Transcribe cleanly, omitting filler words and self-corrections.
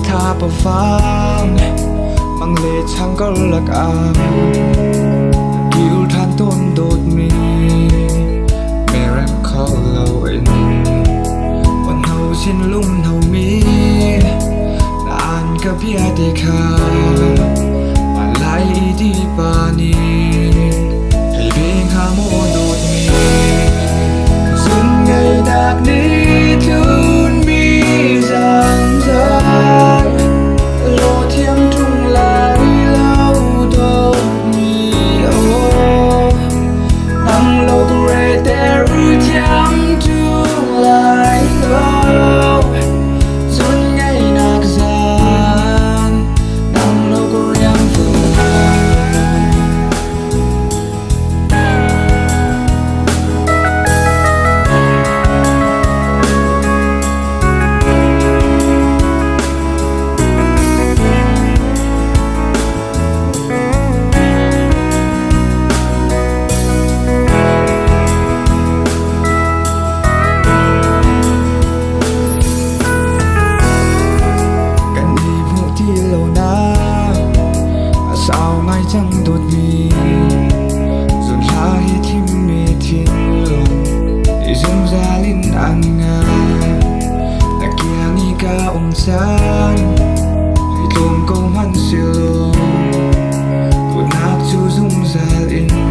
tha pa phang mang le chang kol lak am gil than ton dot mi miracle lo inวันเฮาสิ้นลุ่มเฮามีนานก็เพียได้ค่ามาไล่ดีปานีให้เพียงหาโมโดดมีสุดไงดักนี้ทุนมีจังใจโลเทียมทุ่งลายเล่าโดดมีโอ้นั่งโลกเรแต่รู้เทียมทุ่งลายโอ้สุดไงนักซานนั่งโลกเรียมฟูsao ngay chẳng đột nghi dồn la hi thim mê thiên lòng để dưng ra linh an nga là kia nghi ca san hay tôm câu man siêu cô nát chu dung ra linh